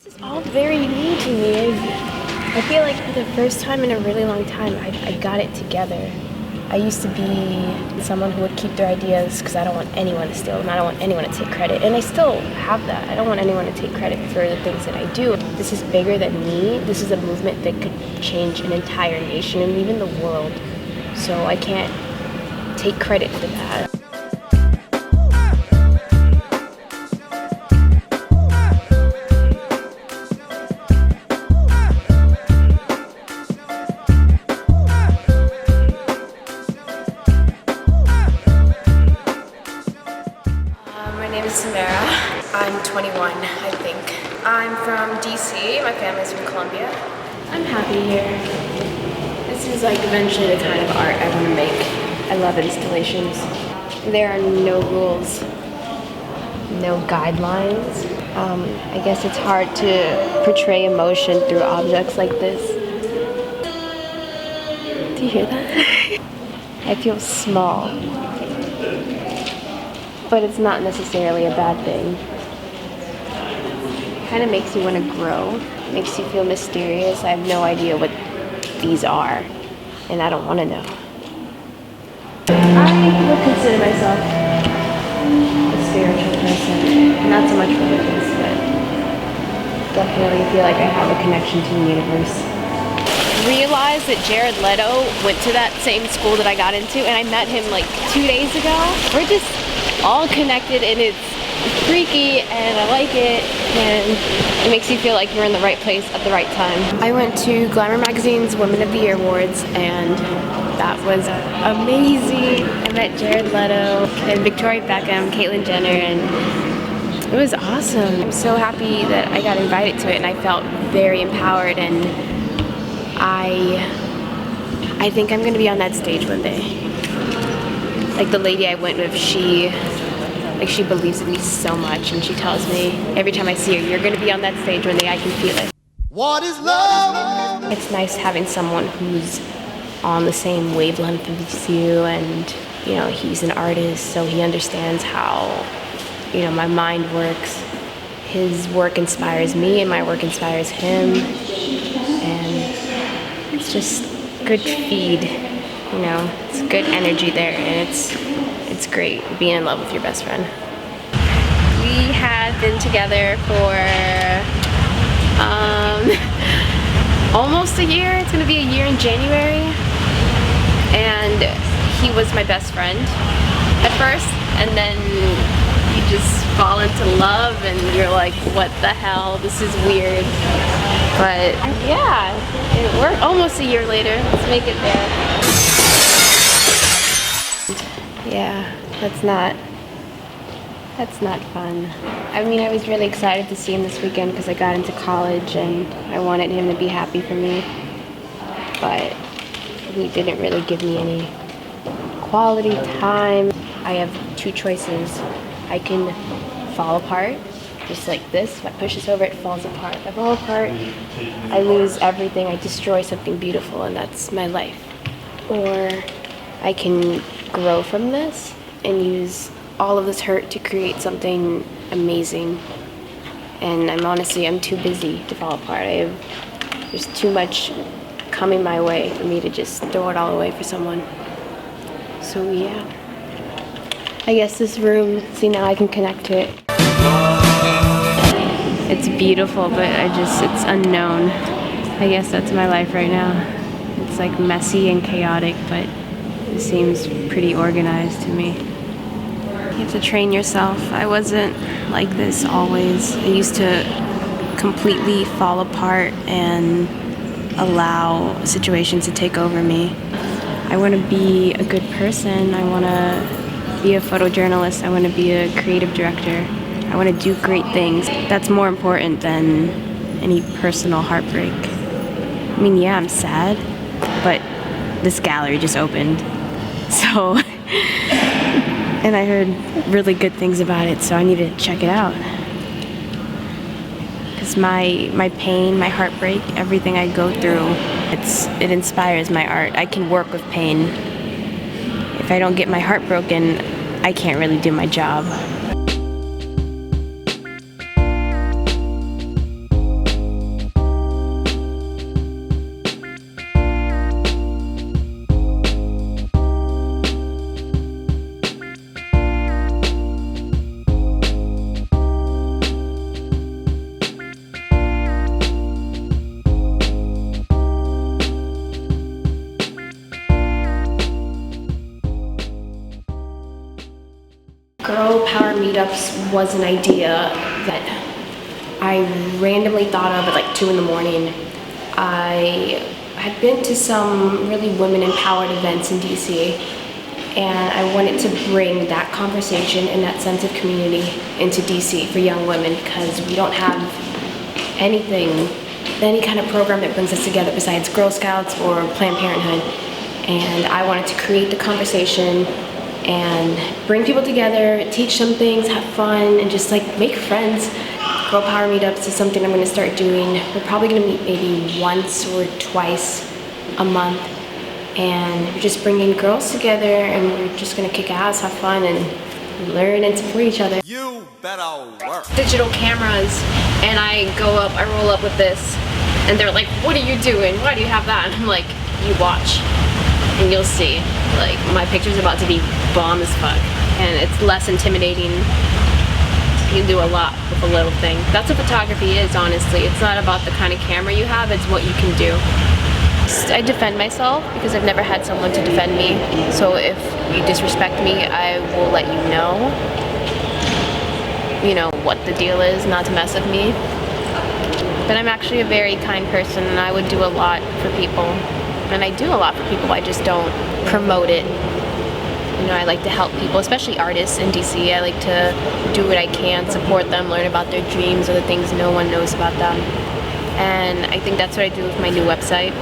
It's all very new to me. I feel like for the first time in a really long time, I got it together. I used to be someone who would keep their ideas because I don't want anyone to steal them. I don't want anyone to take credit. And I still have that. I don't want anyone to take credit for the things that I do. This is bigger than me. This is a movement that could change an entire nation and even the world. So I can't take credit for that. My name is Samera. I'm 21, I think. I'm from DC. My family's from Colombia. I'm happy here. This is like eventually the kind of art I want to make. I love installations. There are no rules, no guidelines. I guess it's hard to portray emotion through objects like this. Do you hear that? I feel small. But it's not necessarily a bad thing. It kind of makes you want to grow. Makes you feel mysterious. I have no idea what these are, and I don't want to know. I would consider myself a spiritual person. Not so much religious, but definitely feel like I have a connection to the universe. Realized that Jared Leto went to that same school that I got into, and I met him like 2 days ago. We're just all connected, and it's freaky, and I like it, and it makes you feel like you're in the right place at the right time. I went to Glamour Magazine's Women of the Year Awards, and that was amazing. I met Jared Leto and Victoria Beckham, Caitlyn Jenner, and it was awesome. I'm so happy that I got invited to it, and I felt very empowered, and I think I'm gonna be on that stage one day. Like the lady I went with, she believes in me so much, and she tells me every time I see her, you're gonna be on that stage one day, I can feel it. What is love? It's nice having someone who's on the same wavelength as you, and you know, he's an artist, so he understands how, you know, my mind works. His work inspires me, and my work inspires him, and it's just good feed. You know, it's good energy there, and it's great being in love with your best friend. We have been together for almost a year. It's gonna be a year in January, and he was my best friend at first, and then you just fall into love, and you're like, what the hell? This is weird. But yeah, we're almost a year later. Let's make it there. Yeah, that's not fun. I mean, I was really excited to see him this weekend because I got into college and I wanted him to be happy for me. But he didn't really give me any quality time. I have two choices. I can fall apart, just like this. If I push this over, it falls apart. If I fall apart, I lose everything. I destroy something beautiful, and that's my life. Or I can grow from this and use all of this hurt to create something amazing. And I'm too busy to fall apart. There's too much coming my way for me to just throw it all away for someone. So yeah, I guess this room, see, now I can connect to it. It's beautiful, but it's unknown. I guess that's my life right now. It's like messy and chaotic, but it seems pretty organized to me. You have to train yourself. I wasn't like this always. I used to completely fall apart and allow situations to take over me. I want to be a good person. I want to be a photojournalist. I want to be a creative director. I want to do great things. That's more important than any personal heartbreak. I mean, yeah, I'm sad, but this gallery just opened. So, and I heard really good things about it, so I need to check it out. Because my pain, my heartbreak, everything I go through, it inspires my art. I can work with pain. If I don't get my heart broken, I can't really do my job. meetups was an idea that I randomly thought of at like 2 in the morning. I had been to some really women-empowered events in DC, and I wanted to bring that conversation and that sense of community into DC for young women, because we don't have any kind of program that brings us together besides Girl Scouts or Planned Parenthood. And I wanted to create the conversation and bring people together, teach them things, have fun, and just like make friends. Girl Power Meetups is something I'm going to start doing. We're probably going to meet maybe once or twice a month, and we're just bringing girls together, and we're just going to kick ass, have fun, and learn and support each other. You better work. Digital cameras, and I roll up with this, and they're like, what are you doing? Why do you have that? And I'm like, you watch, and you'll see. Like, my picture's about to be bomb as fuck, and it's less intimidating. You can do a lot with a little thing. That's what photography is, honestly. It's not about the kind of camera you have, it's what you can do. I defend myself because I've never had someone to defend me. So if you disrespect me, I will let you know what the deal is, not to mess with me. But I'm actually a very kind person, and I would do a lot for people. And I do a lot for people, I just don't promote it. You know, I like to help people, especially artists in DC. I like to do what I can, support them, learn about their dreams or the things no one knows about them. And I think that's what I do with my new website.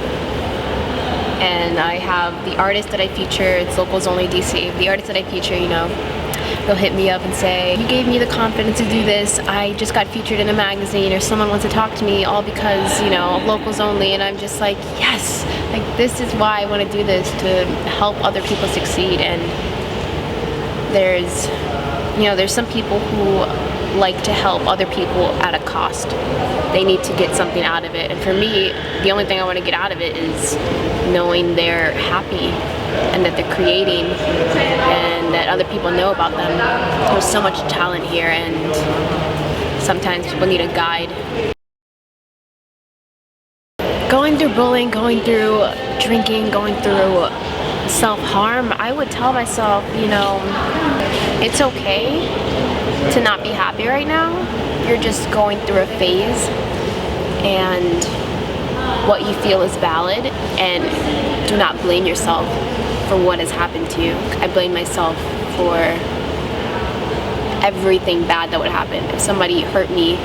And I have the artists that I feature, it's locals only DC. The artists that I feature, you know, they'll hit me up and say, you gave me the confidence to do this, I just got featured in a magazine, or someone wants to talk to me, all because, you know, locals only. And I'm just like, yes, like this is why I want to do this, to help other people succeed. And there's some people who like to help other people at a cost. They need to get something out of it. And for me, the only thing I want to get out of it is knowing they're happy and that they're creating and that other people know about them. There's so much talent here, and sometimes people need a guide. Going through bullying, going through drinking, going through self-harm, I would tell myself, you know, it's okay to not be happy right now. You're just going through a phase, and what you feel is valid, and do not blame yourself for what has happened to you. I blame myself for everything bad that would happen. If somebody hurt me,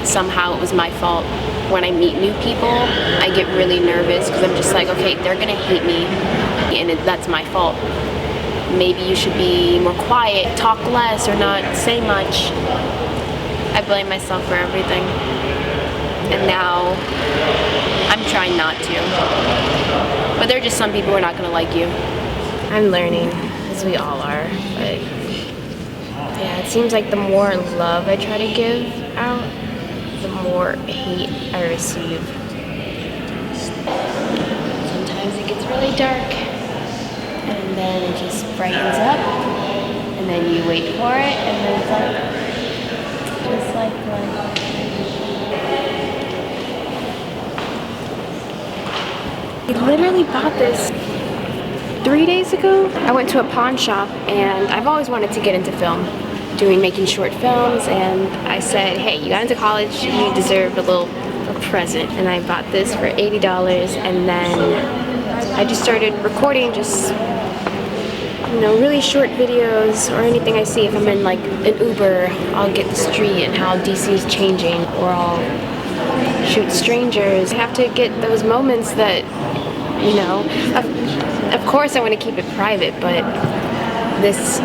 somehow it was my fault. When I meet new people, I get really nervous because I'm just like, okay, they're gonna hate me, and that's my fault. Maybe you should be more quiet, talk less, or not say much. I blame myself for everything. And now I'm trying not to. But there are just some people who are not gonna like you. I'm learning, as we all are, but yeah, it seems like the more love I try to give out, the more hate I receive. Sometimes it gets really dark, and then it just brightens up, and then you wait for it, and then it's like, just like life. I literally bought this 3 days ago. I went to a pawn shop, and I've always wanted to get into film, making short films, and I said, hey, you got into college, you deserve a little present. And I bought this for $80, and then I just started recording really short videos or anything I see. If I'm in like an Uber, I'll get the street and how DC is changing, or I'll shoot strangers. I have to get those moments that, of course I want to keep it private, but this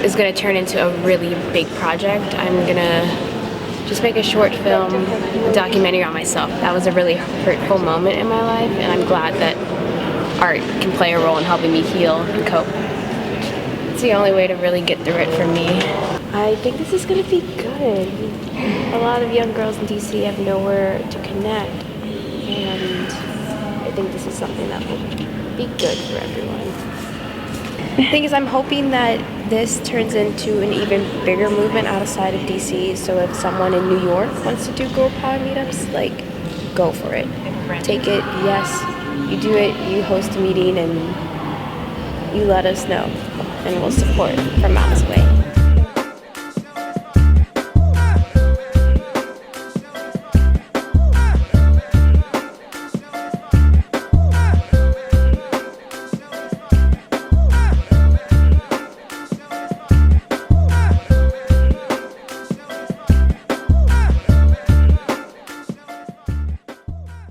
is going to turn into a really big project. I'm going to just make a short film, a documentary on myself. That was a really hurtful moment in my life, and I'm glad that art can play a role in helping me heal and cope. It's the only way to really get through it for me. I think this is going to be good. A lot of young girls in DC have nowhere to connect, and I think this is something that will be good for everyone. The thing is, I'm hoping that this turns into an even bigger movement outside of DC, so if someone in New York wants to do Girl Power meetups, like, go for it. Take it, yes, you do it, you host a meeting, and you let us know, and we'll support from miles away.